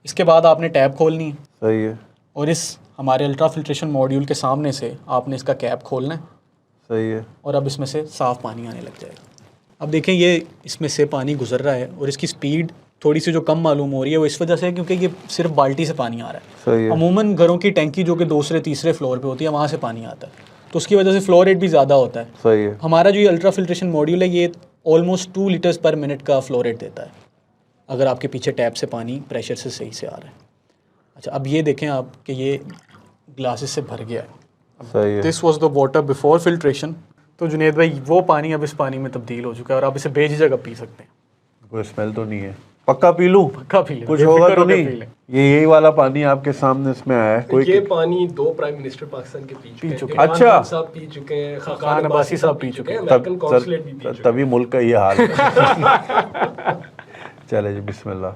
इसके बाद आपने टैप खोलनी है। सही है। और इस हमारे अल्ट्रा फिल्ट्रेशन मॉड्यूल के सामने से आपने इसका कैप खोलना है। सही है। और अब इसमें से साफ़ पानी आने लग जाएगा। अब देखें, ये इसमें से पानी गुजर रहा है और इसकी स्पीड थोड़ी सी जो कम मालूम हो रही है वो इस वजह से है क्योंकि ये सिर्फ बाल्टी से पानी आ रहा है। सही है। अमूमन घरों की टैंकी जो कि 2रे 3रे फ्लोर पे होती है, वहाँ से पानी आता है, तो उसकी वजह से फ्लो रेट भी ज़्यादा होता है। सही है। हमारा जो ये अल्ट्रा फिल्ट्रेशन मॉड्यूल है ये ऑलमोस्ट 2 लीटर्स पर मिनट का फ्लो रेट देता है, अगर आपके पीछे टैप से पानी प्रेशर से सही से आ रहा है। अच्छा, अब ये देखें आप कि ये ग्लासेस से भर गया है। सही है। This was the water before filtration. तो जुनेद भाई, वो पानी अब इस पानी में तब्दील हो चुका है और आप इसे बेझिझक जगह पी सकते हैं। कोई स्मेल तो नहीं है? पक्का पी लूं? पक्का पी लें, कुछ होगा तो नहीं? ये यही वाला पानी आपके सामने इसमें आया है? कोई ये पानी 2 प्राइम मिनिस्टर पाकिस्तान के पी चुके हैं। अच्छा, साहब पी चुके हैं, खान अब्बासी साहब पी चुके हैं, अमेरिकन कॉन्सुलेट भी पी चुके हैं। तभी मुल्क का ये हाल है। चले जी, बिस्मिल्लाह।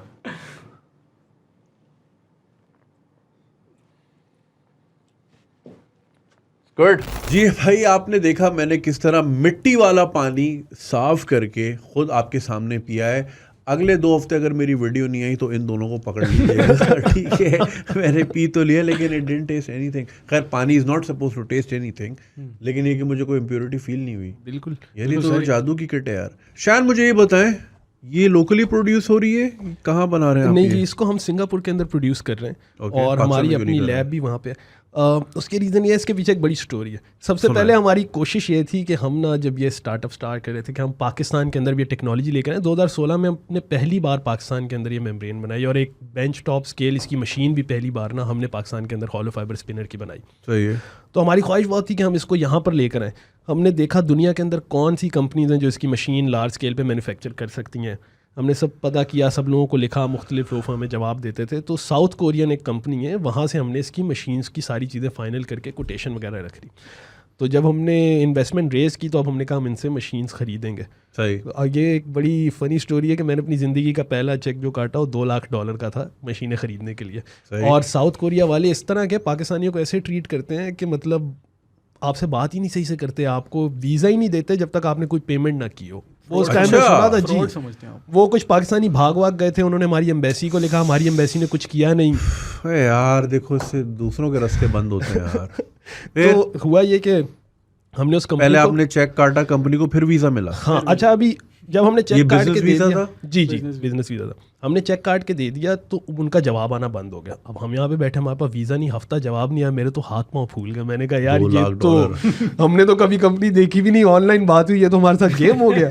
गुड जी भाई, आपने देखा मैंने किस तरह मिट्टी वाला पानी साफ करके खुद आपके सामने पिया है। अगले 2 हफ्ते अगर मेरी वीडियो नहीं आई तो इन दोनों को पकड़ लीजिएगा। ठीक है, मैंने पी तो लिया लेकिन इट डिडंट टेस्ट एनीथिंग। खैर, pani is not suppose to taste anything, लेकिन ये कि मुझे कोई इम्प्योरिटी फील नहीं हुई। बिल्कुल, यानी तो जादू की किट है यार। शायद मुझे ये बताएं, ये लोकली प्रोड्यूस हो रही है, कहाँ बना रहे हैं आप? नहीं जी, इसको हम सिंगापुर के अंदर प्रोड्यूस कर रहे हैं और हमारी अपनी लैब भी वहाँ पे है। उसके रीज़न ये है, इसके पीछे एक बड़ी स्टोरी है। सबसे पहले हमारी कोशिश ये थी कि हम ना, जब ये स्टार्टअप स्टार्ट कर रहे थे कि हम पाकिस्तान के अंदर भी ये टेक्नोलॉजी लेकर आए। 2016 में हमने पहली बार पाकिस्तान के अंदर ये मेम्ब्रेन बनाई और एक बेंच टॉप स्केल इसकी मशीन भी पहली बार ना हमने पाकिस्तान के अंदर हॉलो फाइबर स्पिनर की बनाई। सही है। तो हमारी ख्वाहिश बहुत थी कि हम इसको यहाँ पर लेकर आएँ। हमने देखा दुनिया के अंदर कौन सी कंपनीज हैं जो इसकी मशीन लार्ज स्केल पे मैन्युफैक्चर कर सकती हैं। हमने सब पता किया, सब लोगों को लिखा, मुख्तलिफ लोग हमें जवाब देते थे। तो साउथ कोरियन एक कंपनी है, वहाँ से हमने इसकी मशीन्स की सारी चीज़ें फाइनल करके कोटेशन वगैरह रख ली। तो जब हमने इन्वेस्टमेंट रेज़ की तो अब हमने कहा हम इनसे मशीन्स ख़रीदेंगे। सही। और ये एक बड़ी फ़नी स्टोरी है कि मैंने अपनी ज़िंदगी का पहला चेक जो काटा वो $2 लाख का था मशीनें ख़रीदने के लिए। और साउथ कोरिया वाले इस तरह के पाकिस्तानियों को ऐसे ट्रीट करते हैं कि मतलब आपसे बात ही नहीं सही से करते, आपको वीज़ा ही नहीं देते जब तक आपने कोई पेमेंट ना की हो। वो उस टाइम में सुना था जी, समझते हैं आप। वो कुछ पाकिस्तानी भाग गए थे, उन्होंने हमारी एम्बेसी को लिखा, हमारी एम्बेसी ने कुछ किया नहीं। यार देखो, इससे दूसरों के रास्ते बंद होते हैं यार। तो हुआ ये कि हमने उस कंपनी पहले आपने चेक काटा कंपनी को, फिर वीज़ा मिला? हाँ। अच्छा, अभी जब हमने चेक काट के वीज़ा था? जी बिजनेस वीज़ा था। हमने चेक काट के दे दिया तो उनका जवाब आना बंद हो गया। अब हम यहाँ पे बैठे, हमारे पास वीज़ा नहीं, हफ्ता जवाब नहीं आया, मेरे तो हाथ पाँव फूल गए। मैंने कहा यार ये तो हमने तो कभी कंपनी देखी भी नहीं, ऑनलाइन बात हुई, ये तो हमारे साथ गेम हो गया।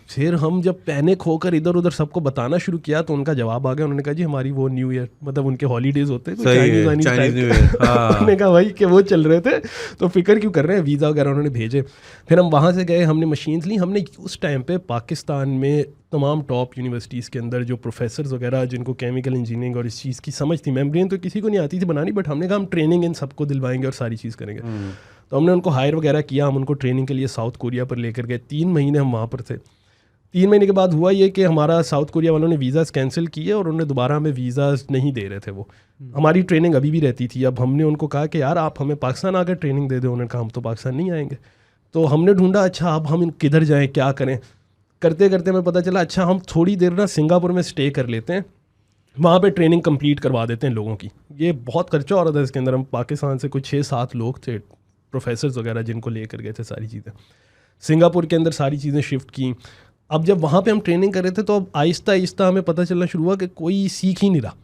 फिर हम जब पैनिक होकर इधर उधर सबको बताना शुरू किया तो उनका जवाब आ गया। उन्होंने कहा जी हमारी वो न्यू ईयर, मतलब उनके हॉलीडेज होते हैं चाइनीज न्यू ईयर। उन्होंने कहा भाई कि वो चल रहे थे तो फिक्र क्यों कर रहे हैं, वीज़ा वगैरह उन्होंने भेजे। फिर हम वहाँ से गए, हमने मशीन्स ली। हमने उस टाइम पे पाकिस्तान में तमाम टॉप यूनिवर्सिटीज़ के अंदर जो प्रोफेसर्स वगैरह जिनको केमिकल इंजीनियरिंग और इस चीज़ की समझ थी, मेम्ब्रेन तो किसी को नहीं आती थी बनानी, बट हमने कहा हम ट्रेनिंग इन सबको दिलवाएंगे और सारी चीज़ करेंगे। तो हमने उनको हायर वगैरह किया, हम उनको ट्रेनिंग के लिए साउथ कोरिया पर लेकर गए। 3 महीने हम वहाँ पर थे। 3 महीने के बाद हुआ ये कि हमारा साउथ कोरिया वालों ने वीज़ाज़ कैंसिल किए और उन्होंने दोबारा हमें वीज़ाज़ नहीं दे रहे थे। वो हमारी ट्रेनिंग अभी भी रहती थी। अब हमने उनको कहा कि यार आप हमें पाकिस्तान आकर ट्रेनिंग दे दो। उन्होंने कहा हम तो पाकिस्तान नहीं आएंगे। तो हमने ढूंढा अच्छा अब हम किधर जाएँ, क्या करें। करते करते हमें पता चला अच्छा हम थोड़ी देर ना सिंगापुर में स्टे कर लेते हैं, वहाँ पे ट्रेनिंग कंप्लीट करवा देते हैं लोगों की। ये बहुत खर्चा हो रहा था इसके अंदर। हम पाकिस्तान से कुछ 6-7 लोग थे, प्रोफेसर्स वगैरह, जिनको लेकर गए थे सारी चीज़ें। सिंगापुर के अंदर सारी चीज़ें शिफ्ट की। अब जब वहाँ पे हम ट्रेनिंग कर रहे थे तो अब आहिस्ता आहिस्ता हमें पता चलना शुरू हुआ कि कोई सीख ही नहीं रहा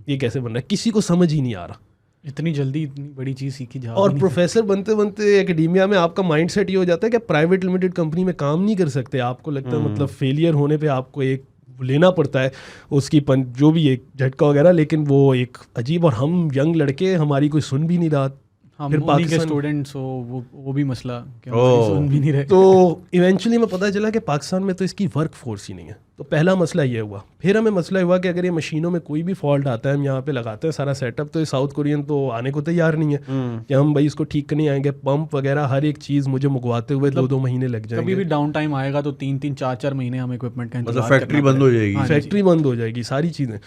ये कैसे बन रहा है, किसी को समझ ही नहीं आ रहा। इतनी जल्दी इतनी बड़ी चीज़ सीखी जा और प्रोफेसर बनते बनते एकेडेमिया में आपका माइंडसेट ये हो जाता है कि प्राइवेट लिमिटेड कंपनी में काम नहीं कर सकते। आपको लगता है मतलब फेलियर होने पे आपको एक लेना पड़ता है उसकी जो भी एक झटका वगैरह, लेकिन वो एक अजीब। और हम यंग लड़के, हमारी कोई सुन भी नहीं रहा। हम फिर उन्हीं के स्टूडेंट्स हो, वो भी मसला कि हमारी सुन भी नहीं रहे। तो इवेंचुअली हमें पता चला कि पाकिस्तान में तो इसकी वर्क फोर्स ही नहीं है। तो पहला मसला ये हुआ। फिर हमें मसला हुआ कि अगर ये मशीनों में कोई भी फॉल्ट आता है, हम यहाँ पे लगाते हैं सारा सेटअप, तो ये साउथ कोरियन तो आने को तैयार नहीं है कि हम भाई इसको ठीक करने आएंगे। पंप वगैरह हर एक चीज़ मुझे मंगवाते हुए 2-2 महीने लग जाएंगे। कभी भी डाउन टाइम आएगा तो 3-3 4-4 महीने हम इक्विपमेंट का इंतजार, फैक्ट्री बंद हो जाएगी, फैक्ट्री बंद हो जाएगी, सारी चीज़ें।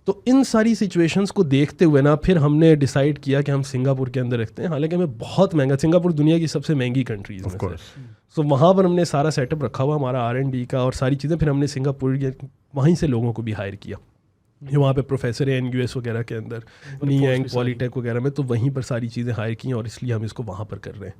तो इन सारी सिचुएशंस को देखते हुए ना फिर हमने डिसाइड किया कि हम सिंगापुर के अंदर रखते हैं। हालांकि हमें बहुत महंगा, सिंगापुर दुनिया की सबसे महंगी कंट्रीज में से। सो वहाँ पर हमने सारा सेटअप रखा हुआ हमारा R&D का और सारी चीज़ें। फिर हमने सिंगापुर वहीं से लोगों को भी हायर किया जो वहाँ पे प्रोफेसर है NUS वगैरह के अंदर, नीयांग पॉलीटेक वगैरह में, तो वहीं पर सारी चीज़ें हायर की और इसलिए हम इसको वहाँ पर कर रहे हैं।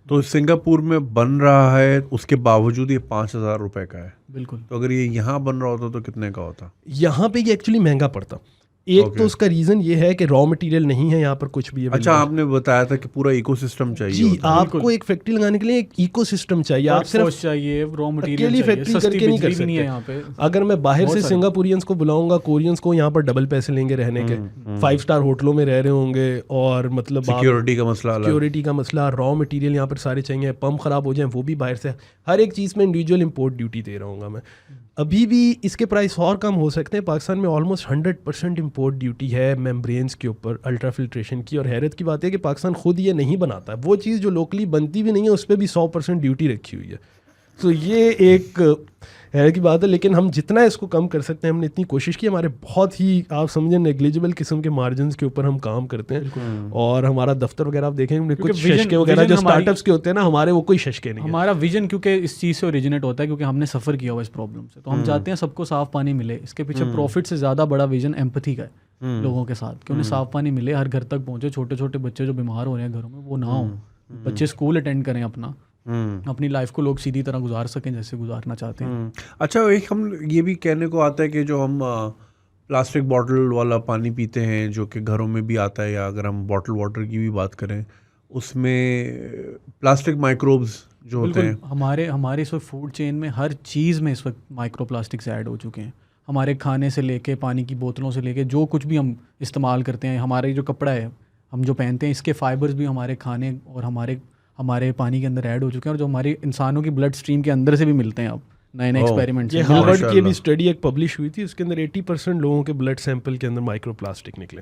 तो सिंगापुर में बन रहा है, उसके बावजूद ये 5,000 रुपये का है। बिल्कुल। तो अगर ये यहाँ बन रहा होता तो कितने का होता? यहाँ पे ये एक्चुअली महंगा पड़ता। एक तो उसका रीज़न ये है कि रॉ मटेरियल नहीं है यहाँ पर कुछ भी। अच्छा, आपने बताया था कि पूरा इकोसिस्टम चाहिए। जी, आपको एक फैक्ट्री लगाने के लिए एक इकोसिस्टम चाहिए। आप सिर्फ चाहिए रॉ मटेरियल अकेली फैक्ट्री करके नहीं कर सकते यहाँ पे। अगर मैं बाहर से सिंगापुरियंस को बुलाऊंगा, कोरियंस को यहाँ पर डबल पैसे लेंगे रहने के, 5 स्टार होटलों में रह रहे होंगे, और मतलब सिक्योरिटी का मसला, रॉ मटेरियल यहाँ पर सारे चाहिए। पंप खराब हो जाए वो भी बाहर से, हर एक चीज़ में इंडिविजुअल इम्पोर्ट ड्यूटी दे रहा हूँ मैं। अभी भी इसके प्राइस और कम हो सकते हैं। पाकिस्तान में ऑलमोस्ट 100% इम्पोर्ट ड्यूटी है मेम्ब्रेन्स के ऊपर, अल्ट्रा फिल्ट्रेशन की। और हैरत की बात है कि पाकिस्तान खुद ये नहीं बनाता, वो चीज़ जो लोकली बनती भी नहीं है उस पर भी 100% ड्यूटी रखी हुई है। तो ये एक हैरत की बात है। लेकिन हम जितना इसको कम कर सकते हैं हमने इतनी कोशिश की। हमारे बहुत ही आप समझें नेग्लिजिबल किस्म के मार्जिन्स के ऊपर हम काम करते हैं। और हमारा दफ्तर वगैरह आप देखेंगे कुछ शशके वगैरह जो स्टार्टअप्स के होते हैं ना, हमारे वो कोई शशके नहीं। हमारा विजन क्योंकि इस चीज़ से ओरिजिनेट होता है, क्योंकि हमने सफ़र किया हुआ इस प्रॉब्लम से। तो हम चाहते हैं सबको साफ़ पानी मिले। इसके पीछे प्रॉफिट से ज़्यादा बड़ा विजन एम्पैथी का है लोगों के साथ, कि उन्हें साफ़ पानी मिले, हर घर तक पहुँचे। छोटे छोटे बच्चे जो बीमार हो रहे हैं घरों में वो ना हो, बच्चे स्कूल अटेंड करें, अपनी लाइफ को लोग सीधी तरह गुजार सकें जैसे गुजारना चाहते हैं। अच्छा, एक हम ये भी कहने को आता है कि जो हम प्लास्टिक बॉटल वाला पानी पीते हैं जो कि घरों में भी आता है, या अगर हम बॉटल वाटर की भी बात करें उसमें प्लास्टिक माइक्रोब्स जो होते हैं। हमारे इस वक्त फूड चेन में हर चीज़ में इस वक्त माइक्रो प्लास्टिक्स ऐड हो चुके हैं। हमारे खाने से लेके पानी की बोतलों से लेके जो कुछ भी हम इस्तेमाल करते हैं, हमारे जो कपड़ा है हम जो पहनते हैं, इसके फाइबर्स भी हमारे खाने और हमारे पानी के अंदर ऐड हो चुके हैं, और जो हमारे इंसानों की ब्लड स्ट्रीम के अंदर से भी मिलते हैं अब नए एक्सपेरिमेंट्स। हार्वर्ड की भी स्टडी एक पब्लिश हुई थी, उसके अंदर 80% लोगों के ब्लड सैंपल के अंदर माइक्रो प्लास्टिक निकले।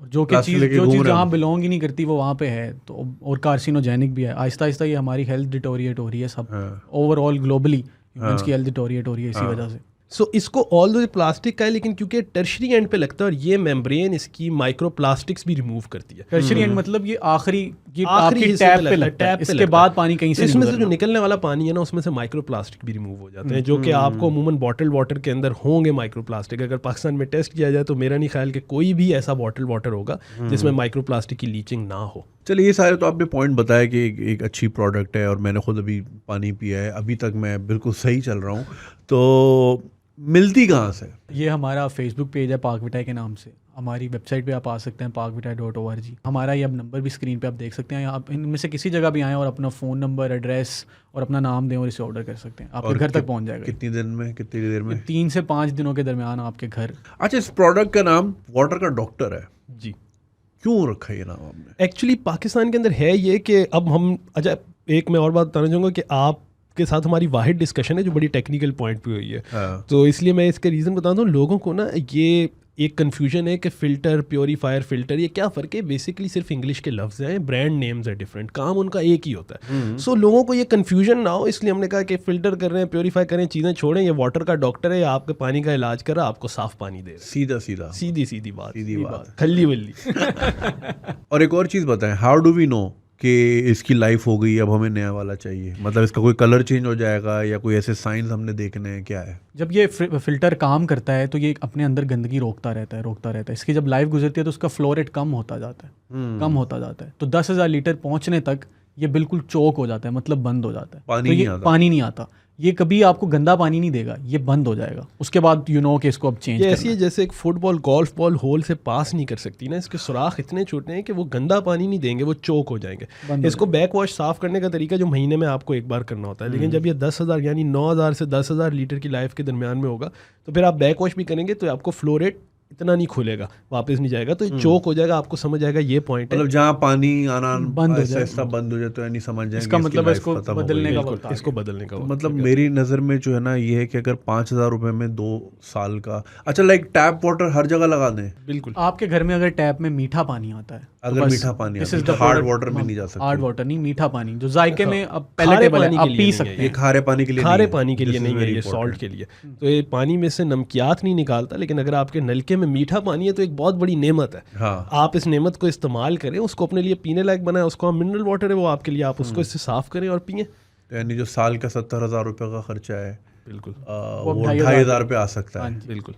जो कि चीज़ जहाँ बिलोंग ही नहीं करती वो वहाँ पे है, तो और कार्सिनोजेनिक भी है। आहिस्ता आहिस्ता ये हमारी हेल्थ डिटोरिएट हो रही है, सब ओवरऑल ग्लोबली ह्यूमंस की हेल्थ डिटोरिएट हो रही है इसी वजह से। सो इसको ऑल दो प्लास्टिक का है, लेकिन क्योंकि टर्शरी एंड पे लगता है और ये मेम्ब्रेन इसकी माइक्रो प्लास्टिक्स भी रिमूव करती है। टर्शरी एंड मतलब ये आखिरी आपकी टैप पे लगता है, इसके बाद पानी कहीं से इसमें से जो निकलने वाला पानी है ना, उसमें से माइक्रो प्लास्टिक भी रिमूव हो जाते हैं, जो कि आपको अमूमन बॉटल वाटर के अंदर होंगे माइक्रो प्लास्टिक। अगर पाकिस्तान में टेस्ट किया जाए तो मेरा नहीं ख्याल कि कोई भी ऐसा बॉटल वाटर होगा जिसमें माइक्रो प्लास्टिक की लीचिंग ना हो। चलिए, ये सारे तो आपने पॉइंट बताया कि एक अच्छी प्रोडक्ट है और मैंने खुद अभी पानी पिया है, अभी तक मैं बिल्कुल सही चल रहा हूँ। तो मिलती कहाँ से? ये हमारा फेसबुक पेज है पाकविटा के नाम से, हमारी वेबसाइट पे आप आ सकते हैं pakvita.org। हमारा ये अब नंबर भी स्क्रीन पे आप देख सकते हैं, आप इनमें से किसी जगह भी आएँ और अपना फ़ोन नंबर, एड्रेस और अपना नाम दें और इसे ऑर्डर कर सकते हैं, आपके घर तक पहुंच जाएगा। कितनी दिन में, कितनी देर में? 3 से 5 दिनों के दरमियान आपके घर। अच्छा, इस प्रोडक्ट का नाम वाटर का डॉक्टर है, जी। क्यों रखा ये नाम आपने? एक्चुअली पाकिस्तान के अंदर है ये कि अब हम, अच्छा एक मैं और बात बताना चाहूँगा कि आपके साथ हमारी वाहिद डिस्कशन है जो बड़ी टेक्निकल पॉइंट पे हुई है। हाँ। तो इसलिए मैं इसका रीज़न बताता हूँ। लोगों को ना ये एक कन्फ्यूजन है कि फ़िल्टर, प्योरीफायर, फ़िल्टर, ये क्या फ़र्क है? बेसिकली सिर्फ इंग्लिश के लफ्ज़ हैं, ब्रांड नेम्स है डिफरेंट, काम उनका एक ही होता है। सो लोगों को ये कन्फ्यूजन ना हो, इसलिए हमने कहा कि फ़िल्टर कर रहे हैं, प्योरीफाई कर रहे हैं, चीज़ें छोड़ें, ये वाटर का डॉक्टर है, ये आपके पानी का इलाज कर रहा है, आपको साफ़ पानी दे रहा है। सीधा सीधा, सीधी सीधी बात, सीधी बात। खल्ली वल्ली। और एक और चीज़ बताएं, हाउ डू वी नो कि इसकी लाइफ हो गई, अब हमें नया वाला चाहिए? मतलब इसका कोई कलर चेंज हो जाएगा या कोई ऐसे साइंस हमने देखने हैं, क्या है? जब ये फ़िल्टर काम करता है तो ये अपने अंदर गंदगी रोकता रहता है। इसकी जब लाइफ गुजरती है तो उसका फ्लो रेट कम होता जाता है, तो 10,000 लीटर पहुंचने तक ये बिल्कुल चोक हो जाता है, मतलब बंद हो जाता है। पानी तो नहीं ये आता। पानी नहीं आता, ये कभी आपको गंदा पानी नहीं देगा, ये बंद हो जाएगा। उसके बाद कि इसको अब चेंज ये करना ऐसी है जैसे एक फुटबॉल, गोल्फ बॉल होल से पास नहीं कर सकती ना, इसके सुराख इतने छोटे हैं कि वो गंदा पानी नहीं देंगे, वो चोक हो जाएंगे। इसको बैक वॉश साफ करने का तरीका जो महीने में आपको एक बार करना होता है, लेकिन जब ये 10,000 यानी 9,000 से 10,000 लीटर की लाइफ के दरमियान में होगा तो फिर आप बैक वॉश भी करेंगे तो आपको फ्लो रेट इतना नहीं खुलेगा, वापस नहीं जाएगा, तो ये चोक हो जाएगा। आपको समझ आएगा ये पॉइंट है। मतलब जहाँ पानी आना बंद हो ऐसा बंद हो जाए तो यानी समझ जाएंगे इसका इसकी मतलब life इसको खत्म हो बदलने गई। का बिल्कुल। वक्त आ इसको गया। बदलने का तो वक्त मतलब आ गया। मेरी नज़र में जो है ना ये है कि अगर 5,000 रुपये में 2 साल का, अच्छा लाइक टैप वाटर हर जगह लगा दें, बिल्कुल। आपके घर में अगर टैप में मीठा पानी आता है, अगर मीठा पानी आता है तो हार्ड वाटर में नहीं जा सकते। हार्ड वाटर नहीं, मीठा पानी जो जायके में अब खारे पैलेटेबल है, पानी आप के लिए पी नहीं सकते है ये हैं। खारे पानी के लिए खारे नहीं है। पानी के लिए This is नहीं है, very ये important. सॉल्ट के लिए। तो ये पानी में से नमकियात नहीं निकालता, लेकिन अगर आपके नलके में मीठा पानी है तो एक बहुत बड़ी नेमत है। हाँ। आप इस नेमत को इस्तेमाल करें, उसको अपने लिए पीने लायक बनाएं, उसको हम मिनरल वाटर है वो आपके लिए, आप उसको इससे साफ करें और पिएं। तो यानी जो साल का 70,000 रुपये का खर्चा है बिल्कुल वो 2,500 पे आ सकता है। बिल्कुल।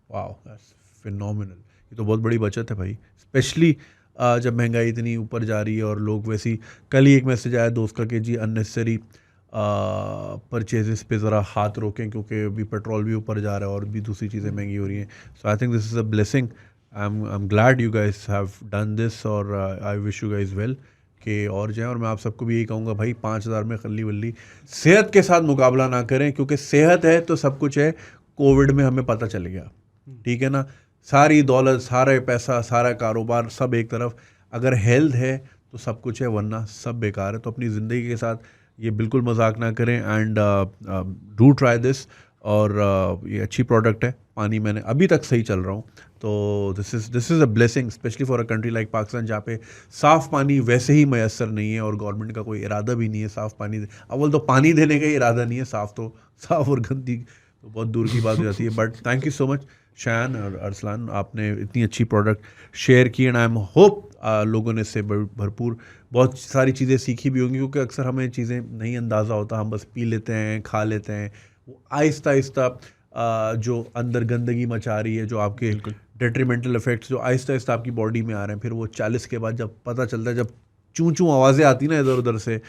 Wow, that's phenomenal. ये तो बहुत बड़ी बचत है भाई, स्पेशली जब महंगाई इतनी ऊपर जा रही है और लोग वैसी। कल ही एक मैसेज आया दोस्त का कि जी अननेसेसरी परचेजेस पे ज़रा हाथ रोकें क्योंकि अभी पेट्रोल भी ऊपर जा रहा है और भी दूसरी चीज़ें महंगी हो रही हैं। So I think this is a blessing. I am glad you guys have done this और I wish you guys well कि और जाएँ। और मैं आप सबको भी यही कहूँगा भाई, 5,000 में खल्ली वल्ली सेहत के साथ मुकाबला ना करें, क्योंकि सेहत है तो सब कुछ है। कोविड में हमें पता चल गया, ठीक है ना, सारी दौलत, सारा पैसा, सारा कारोबार सब एक तरफ, अगर हेल्थ है तो सब कुछ है, वरना सब बेकार है। तो अपनी ज़िंदगी के साथ ये बिल्कुल मजाक ना करें एंड डू ट्राई दिस। और ये अच्छी प्रोडक्ट है। पानी मैंने अभी तक सही चल रहा हूँ, तो this is a blessing specially for a country like Pakistan जहाँ पे साफ़ पानी वैसे ही मैसर नहीं है और गवर्नमेंट का कोई इरादा भी नहीं है साफ़ पानी अव्वल तो पानी देने का ही इरादा नहीं है, साफ़ और गंदी तो बहुत दूर की बात हो जाती है। But thank you so much शान और अरसलान, आपने इतनी अच्छी प्रोडक्ट शेयर की एंड आई एम होप लोगों ने इससे भरपूर बहुत सारी चीज़ें सीखी भी होंगी, क्योंकि अक्सर हमें चीज़ें नहीं अंदाज़ा होता, हम बस पी लेते हैं, खा लेते हैं, वो आहिस्ता आहिस्ता जो अंदर गंदगी मचा रही है, जो आपके डेट्रीमेंटल इफेक्ट्स जो आहिस्ता आहिस्ता आपकी बॉडी में आ रहे हैं, फिर वो 40 के बाद जब पता चलता है, जब चूं चूं आवाज़ें आती ना इधर उधर से,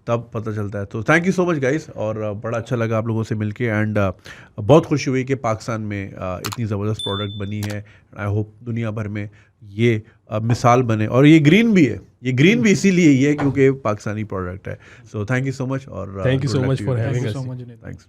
तब पता चलता है। तो thank you so much guys, और बड़ा अच्छा लगा आप लोगों से मिलके एंड बहुत खुशी हुई कि पाकिस्तान में इतनी ज़बरदस्त प्रोडक्ट बनी है। आई होप दुनिया भर में ये मिसाल बने। और ये ग्रीन भी है, ये ग्रीन भी इसीलिए ही है क्योंकि पाकिस्तानी प्रोडक्ट है। So thank you so much और thank you so much for having us. Thanks.